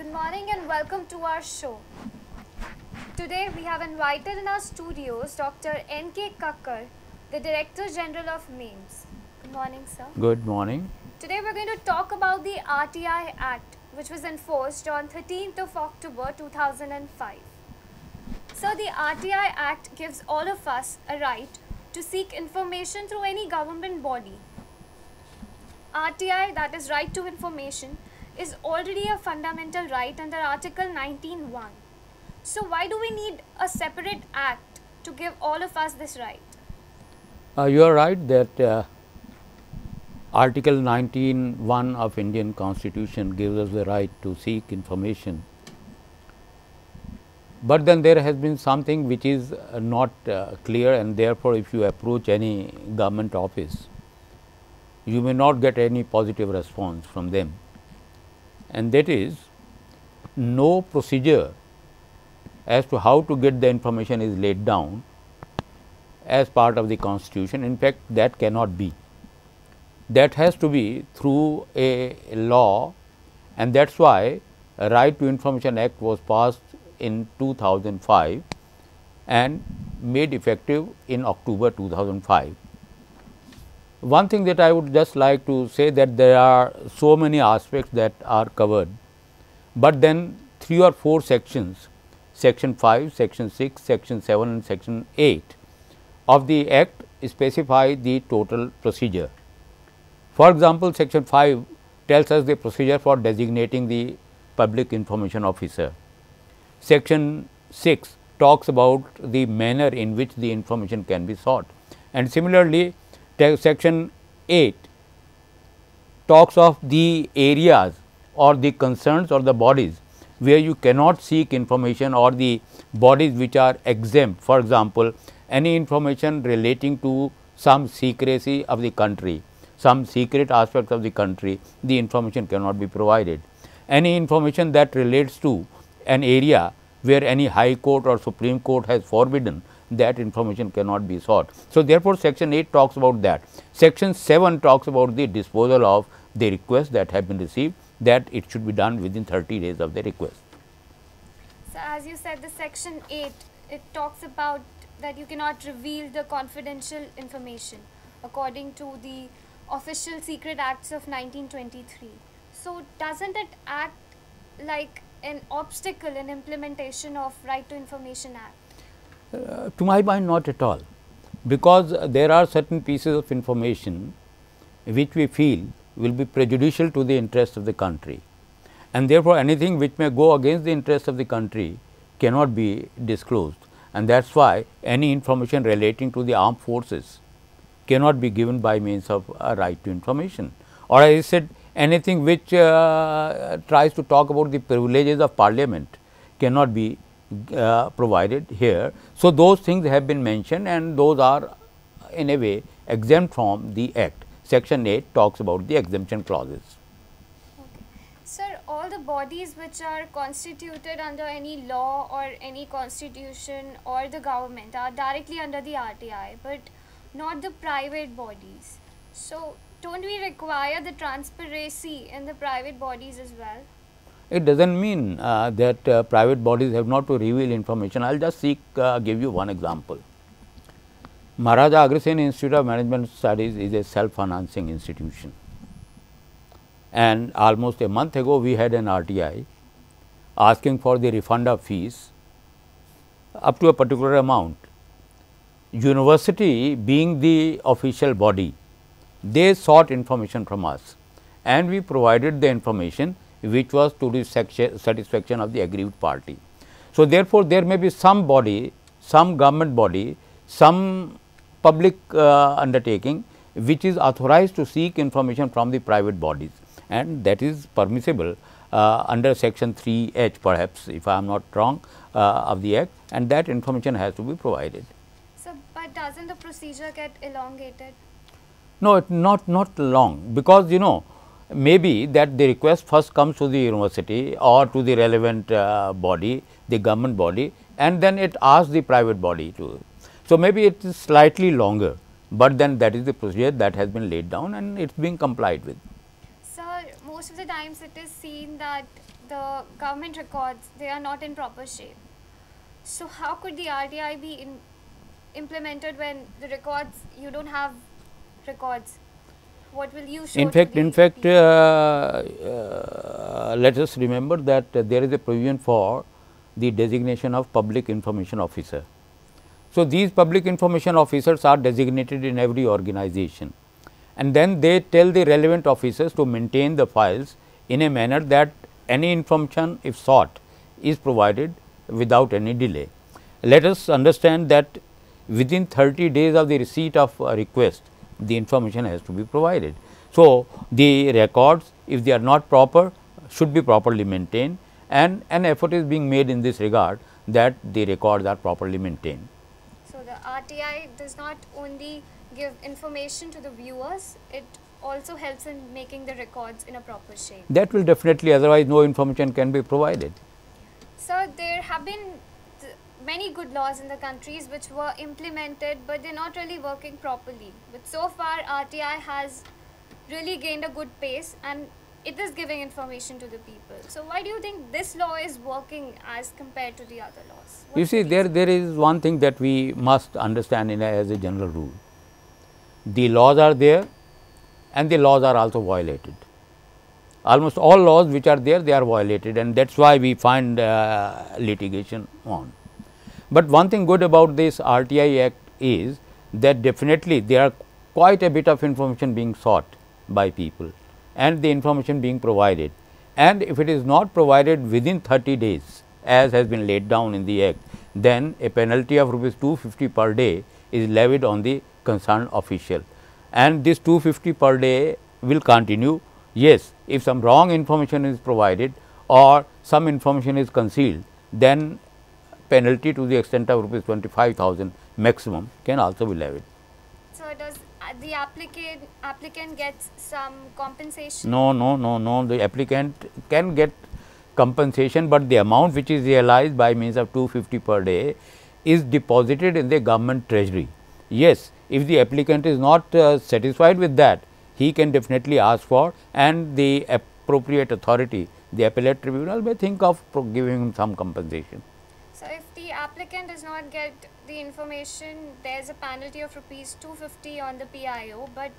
Good morning and welcome to our show. Today we have invited in our studios Dr. N.K. KAKKAR, the Director General of MAIMS. Good morning, sir. Good morning. Today we are going to talk about the RTI Act, which was enforced on 13th of October 2005. So the RTI Act gives all of us a right to seek information through any government body. RTI, that is right to information, is already a fundamental right under Article 19(1). So why do we need a separate act to give all of us this right? You are right that Article 19(1) of Indian Constitution gives us the right to seek information. But then there has been something which is not clear, and therefore, if you approach any government office, you may not get any positive response from them, and that is no procedure as to how to get the information is laid down as part of the Constitution. In fact, that cannot be. That has to be through a law, and that is why a Right to Information Act was passed in 2005 and made effective in October 2005. One thing that I would just like to say that there are so many aspects that are covered, but then 3 or 4 sections, section 5, section 6, section 7 and section 8 of the Act specify the total procedure. For example, section 5 tells us the procedure for designating the public information officer. Section 6 talks about the manner in which the information can be sought, and similarly section 8 talks of the areas or the concerns or the bodies where you cannot seek information, or the bodies which are exempt. For example, any information relating to some secrecy of the country, some secret aspects of the country, the information cannot be provided. Any information that relates to an area where any High Court or Supreme Court has forbidden, that information cannot be sought. So, therefore, section 8 talks about that. Section 7 talks about the disposal of the requests that have been received, that it should be done within 30 days of the request. So as you said, the section 8, it talks about that you cannot reveal the confidential information according to the Official Secret Acts of 1923. So doesn't it act like an obstacle in implementation of Right to Information Act? To my mind, not at all, because there are certain pieces of information which we feel will be prejudicial to the interest of the country, and therefore, anything which may go against the interest of the country cannot be disclosed, and that is why any information relating to the armed forces cannot be given by means of a right to information, or as I said, anything which tries to talk about the privileges of parliament cannot be provided here. So, those things have been mentioned, and those are in a way exempt from the Act. Section 8 talks about the exemption clauses. Okay. Sir, all the bodies which are constituted under any law or any constitution or the government are directly under the RTI, but not the private bodies. So, don't we require the transparency in the private bodies as well? It does not mean that private bodies have not to reveal information. I will just give you one example. Maharaja Agrasen Institute of Management Studies is a self-financing institution, and almost a month ago we had an RTI asking for the refund of fees up to a particular amount. University being the official body, they sought information from us, and we provided the information which was to the satisfaction of the aggrieved party. So, therefore, there may be some body, some government body, some public undertaking which is authorized to seek information from the private bodies, and that is permissible under section 3H perhaps, if I am not wrong, of the Act, and that information has to be provided. So, but doesn't the procedure get elongated? No, not long, because maybe that the request first comes to the university or to the relevant body, the government body, and then it asks the private body to. So, maybe it is slightly longer, but then that is the procedure that has been laid down and it is being complied with. Sir, most of the times it is seen that the government records, they are not in proper shape. So how could the RTI be implemented when the records, you don't have records? What will you show In to fact, the people? let us remember that there is a provision for the designation of public information officer. So, these public information officers are designated in every organization, and then they tell the relevant officers to maintain the files in a manner that any information, if sought, is provided without any delay. Let us understand that within 30 days of the receipt of a request, the information has to be provided. So, the records, if they are not proper, should be properly maintained, and an effort is being made in this regard that the records are properly maintained. So the RTI does not only give information to the viewers, it also helps in making the records in a proper shape. That will definitely, otherwise no information can be provided. So there have been many good laws in the countries which were implemented, but they're not really working properly. But so far RTI has really gained a good pace and it is giving information to the people. So why do you think this law is working as compared to the other laws? You What's see, the reason? there is one thing that we must understand as a general rule. The laws are there and the laws are also violated. Almost all laws which are there, they are violated, and that is why we find litigation on. But one thing good about this RTI Act is that definitely there are quite a bit of information being sought by people and the information being provided, and if it is not provided within 30 days as has been laid down in the Act, then a penalty of rupees 250 per day is levied on the concerned official, and this 250 per day will continue. Yes, if some wrong information is provided or some information is concealed, then penalty to the extent of rupees 25,000 maximum can also be levied. So does the applicant gets some compensation? No. The applicant can get compensation, but the amount which is realized by means of 250 per day is deposited in the government treasury. Yes, if the applicant is not satisfied with that, he can definitely ask for, and the appropriate authority, the appellate tribunal, may think of giving him some compensation. So if the applicant does not get the information, there is a penalty of rupees 250 on the PIO, but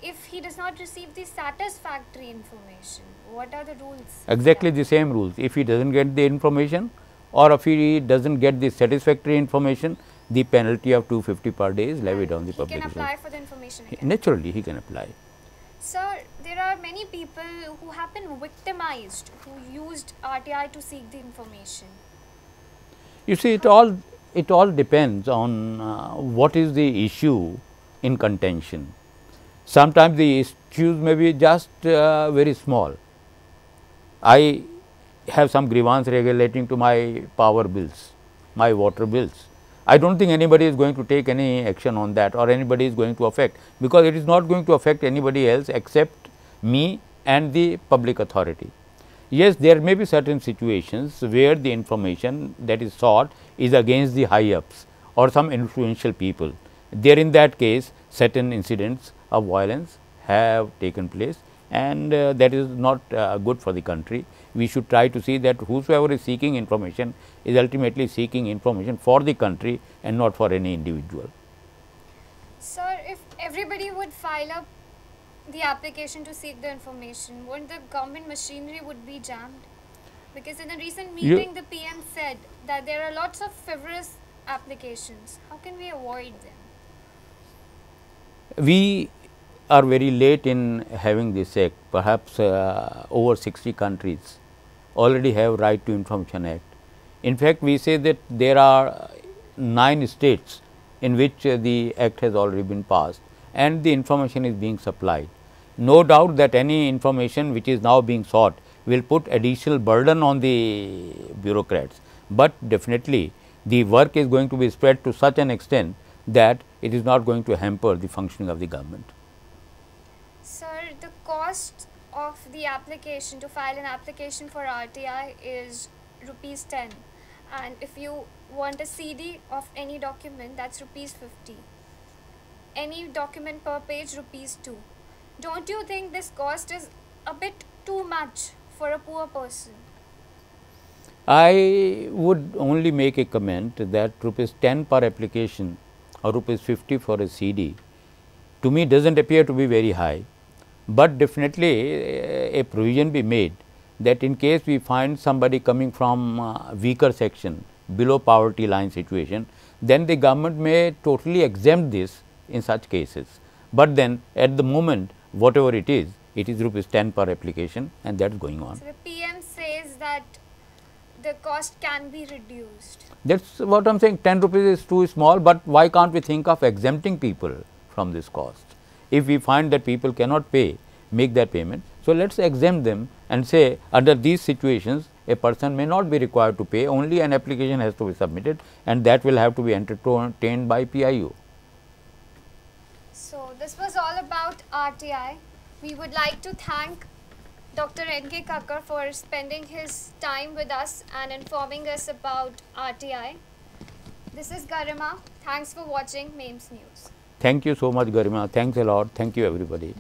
if he does not receive the satisfactory information, what are the rules? Exactly the same rules. If he does not get the information or if he does not get the satisfactory information, the penalty of 250 per day is levied on the public. He can apply for the information again. Naturally, he can apply. Sir, there are many people who have been victimized, who used RTI to seek the information. You see, it all depends on what is the issue in contention. Sometimes the issues may be just very small. I have some grievance relating to my power bills, my water bills. I do not think anybody is going to take any action on that, or anybody is going to affect, because it is not going to affect anybody else except me and the public authority. Yes, there may be certain situations where the information that is sought is against the high ups or some influential people. There, in that case, certain incidents of violence have taken place, and that is not good for the country. We should try to see that whosoever is seeking information is ultimately seeking information for the country and not for any individual. Sir, if everybody would file up the application to seek the information, wouldn't the government machinery would be jammed? Because in a recent meeting, the PM said that there are lots of frivolous applications. How can we avoid them? We are very late in having this act. Perhaps over 60 countries already have Right to Information Act. In fact, we say that there are 9 states in which the act has already been passed and the information is being supplied. No doubt that any information which is now being sought will put additional burden on the bureaucrats, but definitely the work is going to be spread to such an extent that it is not going to hamper the functioning of the government. Sir, the cost of the application, to file an application for RTI, is rupees 10, and if you want a CD of any document, that's rupees 50. Any document per page, rupees 2. Don't you think this cost is a bit too much for a poor person? I would only make a comment that rupees 10 per application or rupees 50 for a CD to me does not appear to be very high, but definitely a provision be made that in case we find somebody coming from weaker section below poverty line situation, then the government may totally exempt this in such cases. But then at the moment whatever it is rupees 10 per application and that is going on. So, the PM says that the cost can be reduced. That is what I am saying, 10 rupees is too small, but why can't we think of exempting people from this cost? If we find that people cannot pay, make their payment. So, let us exempt them and say under these situations a person may not be required to pay, only an application has to be submitted and that will have to be entertained by PIO. So, this was all about RTI. We would like to thank Dr. N.K. Kakkar for spending his time with us and informing us about RTI. This is Garima. Thanks for watching MEMS News. Thank you so much, Garima. Thanks a lot. Thank you, everybody.